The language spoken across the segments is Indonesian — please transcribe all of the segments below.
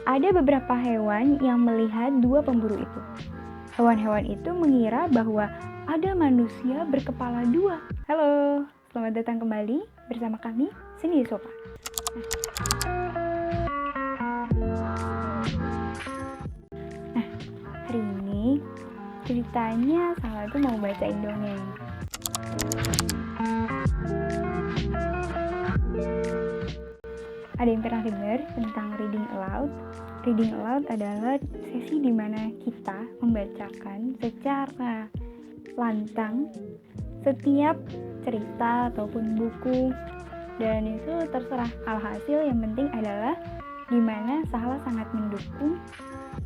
Ada beberapa hewan yang melihat dua pemburu itu. Hewan-hewan itu mengira bahwa ada manusia berkepala dua. Halo, selamat datang kembali bersama kami, Cindy Sopa. Nah, hari ini ceritanya Salwa tuh mau bacain dongeng. Ada yang pernah dengar tentang reading aloud? Reading aloud adalah sesi di mana kita membacakan secara lantang setiap cerita ataupun buku, dan itu terserah. Alhasil yang penting adalah dimana Salwa sangat mendukung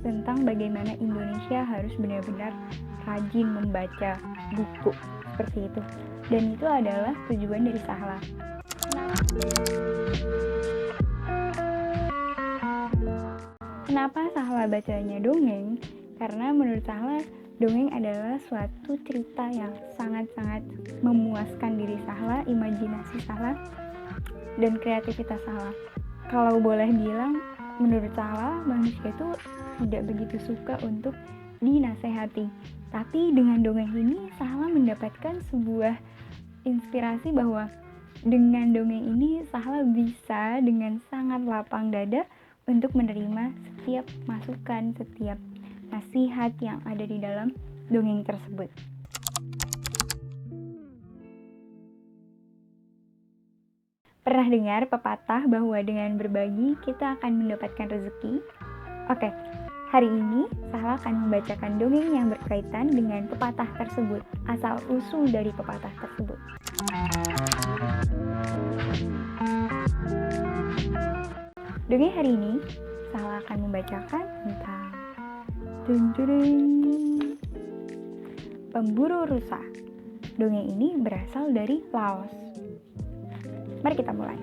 tentang bagaimana Indonesia harus benar-benar rajin membaca buku seperti itu, dan itu adalah tujuan dari Salwa. Kenapa Salwa bacanya dongeng? Karena menurut Salwa dongeng adalah suatu cerita yang sangat-sangat memuaskan diri Salwa, imajinasi Salwa, dan kreativitas Salwa. Kalau boleh bilang, menurut Salwa manusia itu tidak begitu suka untuk dinasehati. Tapi dengan dongeng ini Salwa mendapatkan sebuah inspirasi bahwa dengan dongeng ini Salwa bisa dengan sangat lapang dada untuk menerima setiap masukan, setiap nasihat yang ada di dalam dongeng tersebut. Pernah dengar pepatah bahwa dengan berbagi kita akan mendapatkan rezeki? Oke, hari ini Salwa akan membacakan dongeng yang berkaitan dengan pepatah tersebut, asal usul dari pepatah tersebut. Dongeng hari ini Salwa akan membacakan tentang pemburu rusa. Dongeng ini berasal dari Laos. Mari kita mulai.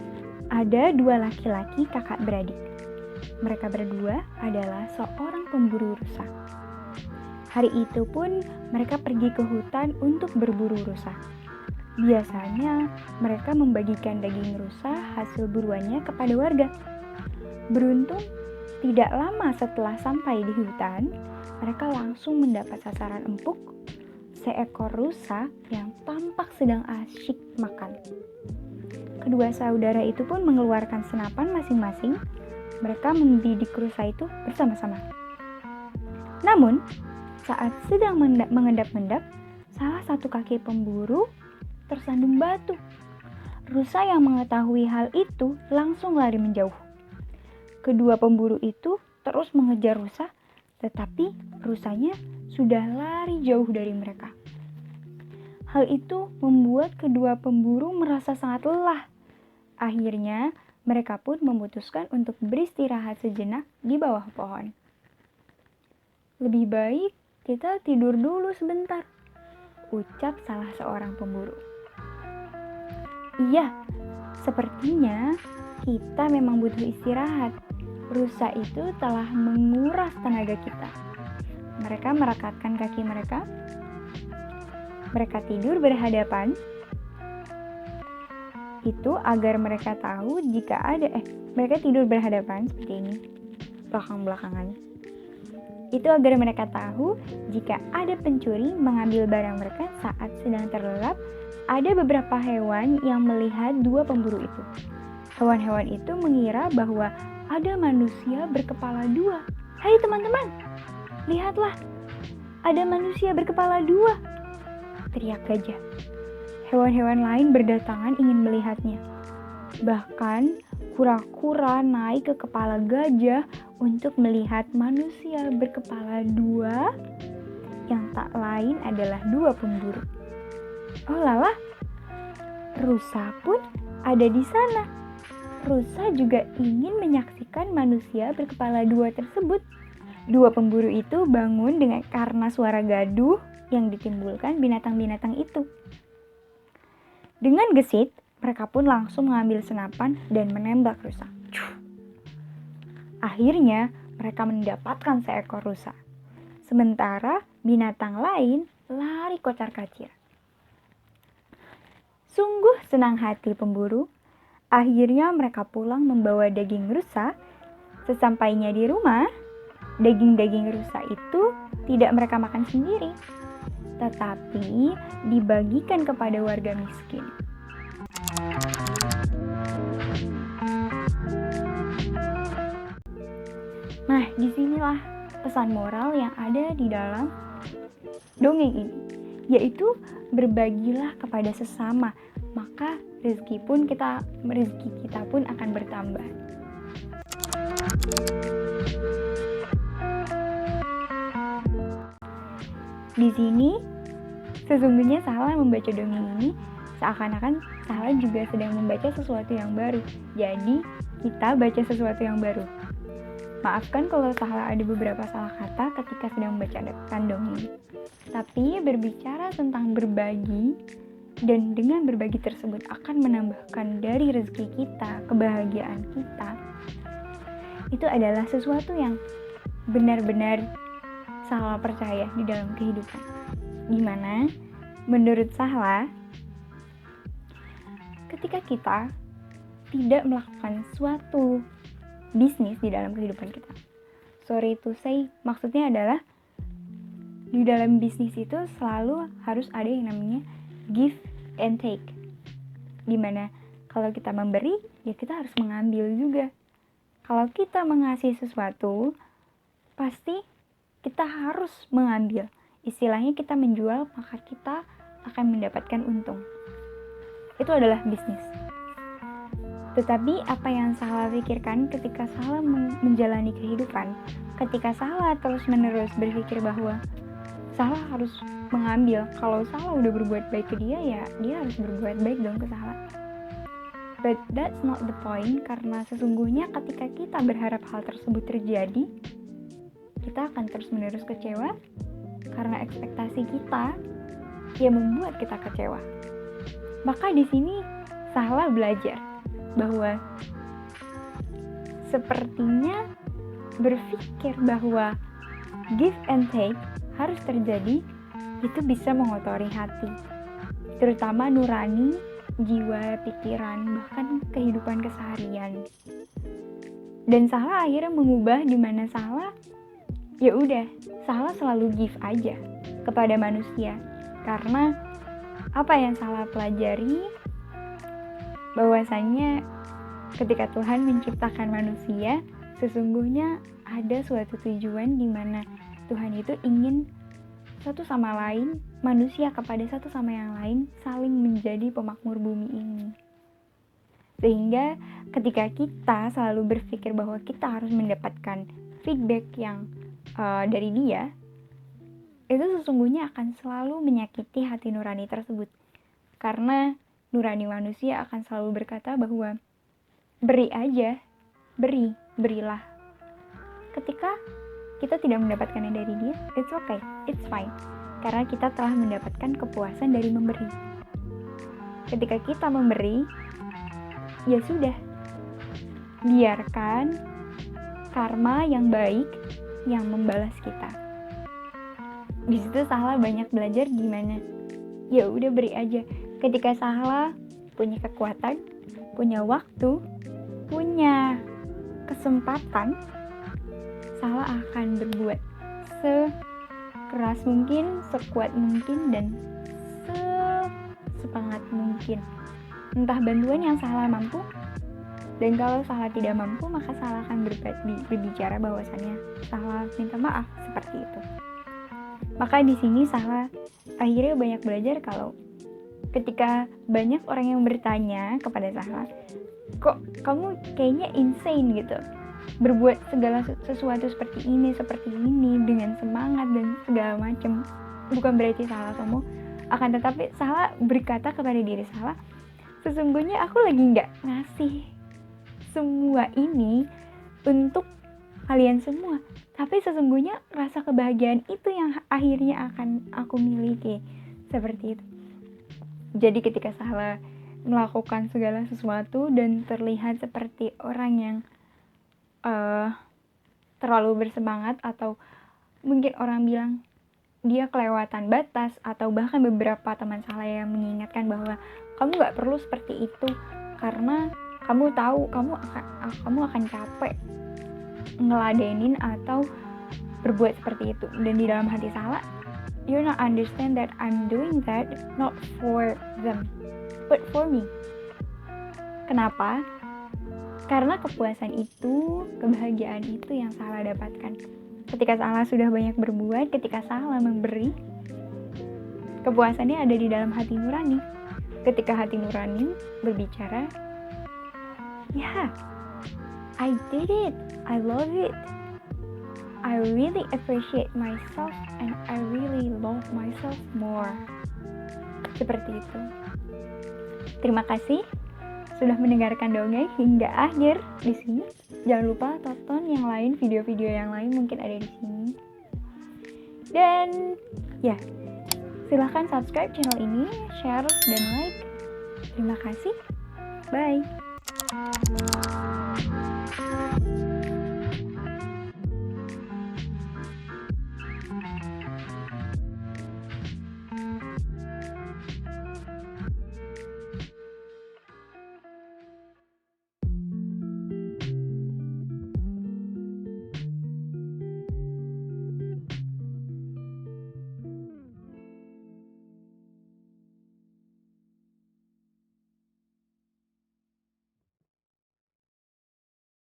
Ada dua laki-laki kakak beradik. Mereka berdua adalah seorang pemburu rusa. Hari itu pun mereka pergi ke hutan untuk berburu rusa. Biasanya mereka membagikan daging rusa hasil buruannya kepada warga. Beruntung, tidak lama setelah sampai di hutan, mereka langsung mendapat sasaran empuk, seekor rusa yang tampak sedang asyik makan. Kedua saudara itu pun mengeluarkan senapan masing-masing. Mereka membidik rusa itu bersama-sama. Namun, saat sedang mengendap-endap, salah satu kaki pemburu tersandung batu. Rusa yang mengetahui hal itu langsung lari menjauh. Kedua pemburu itu terus mengejar rusa, tetapi rusanya sudah lari jauh dari mereka. Hal itu membuat kedua pemburu merasa sangat lelah. Akhirnya, mereka pun memutuskan untuk beristirahat sejenak di bawah pohon. Lebih baik kita tidur dulu sebentar, ucap salah seorang pemburu. Iya, sepertinya kita memang butuh istirahat. Rusa itu telah menguras tenaga kita. Mereka merekatkan kaki mereka. Mereka tidur berhadapan. Itu agar mereka tahu jika mereka tidur berhadapan seperti ini, belakang-belakangan. Itu agar mereka tahu jika ada pencuri mengambil barang mereka saat sedang terlelap. Ada beberapa hewan yang melihat dua pemburu itu. Hewan-hewan itu mengira bahwa ada manusia berkepala dua. Hai teman-teman, lihatlah, ada manusia berkepala dua, teriak gajah. Hewan-hewan lain berdatangan ingin melihatnya. Bahkan kura-kura naik ke kepala gajah untuk melihat manusia berkepala dua yang tak lain adalah dua pemburu. Oh lala, rusa pun ada di sana. Rusa juga ingin menyaksikan manusia berkepala dua tersebut. Dua pemburu itu bangun karena suara gaduh yang ditimbulkan binatang-binatang itu. Dengan gesit, mereka pun langsung mengambil senapan dan menembak rusa. Akhirnya, mereka mendapatkan seekor rusa. Sementara binatang lain lari kocar-kacir. Sungguh senang hati pemburu. Akhirnya mereka pulang membawa daging rusa Sesampainya di rumah, daging-daging rusa itu tidak mereka makan sendiri, tetapi dibagikan kepada warga miskin. Nah, disinilah pesan moral yang ada di dalam dongeng ini, yaitu berbagilah kepada sesama, maka rezeki kita pun akan bertambah. Di sini sesungguhnya Sahla membaca dongeng ini seakan-akan Sahla juga sedang membaca sesuatu yang baru. Jadi kita baca sesuatu yang baru. Maafkan kalau Sahla ada beberapa salah kata ketika sedang membacakan dongeng. Tapi berbicara tentang berbagi, dan dengan berbagi tersebut akan menambahkan dari rezeki kita, kebahagiaan kita, itu adalah sesuatu yang benar-benar Sahla percaya di dalam kehidupan. Dimana menurut Sahla, ketika kita tidak melakukan suatu bisnis di dalam kehidupan kita, sorry to say, maksudnya adalah di dalam bisnis itu selalu harus ada yang namanya give and take, dimana kalau kita memberi, ya kita harus mengambil juga. Kalau kita mengasihi sesuatu, pasti kita harus mengambil. Istilahnya kita menjual, maka kita akan mendapatkan untung. Itu adalah bisnis. Tetapi apa yang Sahla pikirkan ketika Sahla menjalani kehidupan, ketika Sahla terus-menerus berpikir bahwa Sahla harus mengambil, kalau Sahla udah berbuat baik ke dia, ya dia harus berbuat baik dong ke Sahla. But that's not the point, karena sesungguhnya ketika kita berharap hal tersebut terjadi, kita akan terus-menerus kecewa, karena ekspektasi kita yang membuat kita kecewa. Maka di sini Sahla belajar bahwa sepertinya berpikir bahwa give and take harus terjadi, itu bisa mengotori hati, terutama nurani, jiwa, pikiran, bahkan kehidupan keseharian. Dan Sahla akhirnya mengubah, di mana Sahla ya udah, Sahla selalu give aja kepada manusia, karena apa yang Sahla pelajari bahwasanya ketika Tuhan menciptakan manusia, sesungguhnya ada suatu tujuan di mana Tuhan itu ingin satu sama lain, manusia kepada satu sama yang lain, saling menjadi pemakmur bumi ini. Sehingga ketika kita selalu berpikir bahwa kita harus mendapatkan feedback yang dari dia, itu sesungguhnya akan selalu menyakiti hati nurani tersebut. Karena nurani manusia akan selalu berkata bahwa beri aja, berilah. Ketika kita tidak mendapatkannya dari dia, it's okay, it's fine. Karena kita telah mendapatkan kepuasan dari memberi. Ketika kita memberi, ya sudah, biarkan karma yang baik yang membalas kita. Di situ Sahla banyak belajar gimana. Ya udah, beri aja. Ketika Sahla punya kekuatan, punya waktu, punya kesempatan, Sahla akan berbuat sekeras mungkin, sekuat mungkin, dan sesemangat mungkin. Entah bantuan yang Sahla mampu, dan kalau Sahla tidak mampu, maka Sahla akan berbicara bahwasannya Sahla minta maaf, seperti itu. Maka di sini Sahla akhirnya banyak belajar kalau ketika banyak orang yang bertanya kepada Sahla, kok kamu kayaknya insane gitu, berbuat segala sesuatu seperti ini dengan semangat dan segala macam. Bukan berarti Sahla sombong, akan tetapi Sahla berkata kepada diri Sahla, sesungguhnya aku lagi nggak ngasih semua ini untuk kalian semua, tapi sesungguhnya rasa kebahagiaan itu yang akhirnya akan aku miliki, seperti itu. Jadi ketika Sahla melakukan segala sesuatu dan terlihat seperti orang yang terlalu bersemangat, atau mungkin orang bilang dia kelewatan batas, atau bahkan beberapa teman Sahla yang mengingatkan bahwa kamu gak perlu seperti itu karena kamu tahu kamu akan capek. ngeladenin atau berbuat seperti itu dan di dalam hati salah, you're not understand that I'm doing that not for them but for me. Kenapa? Karena kepuasan itu, kebahagiaan itu yang salah dapatkan. Ketika salah sudah banyak berbuat, ketika salah memberi, kepuasannya ada di dalam hati nurani. Ketika hati nurani berbicara, yeah, I did it, I love it, I really appreciate myself and I really love myself more. Seperti itu. Terima kasih sudah mendengarkan dongeng hingga akhir di sini. Jangan lupa tonton yang lain, video-video yang lain mungkin ada di sini. Dan ya, silahkan subscribe channel ini, share dan like. Terima kasih. Bye.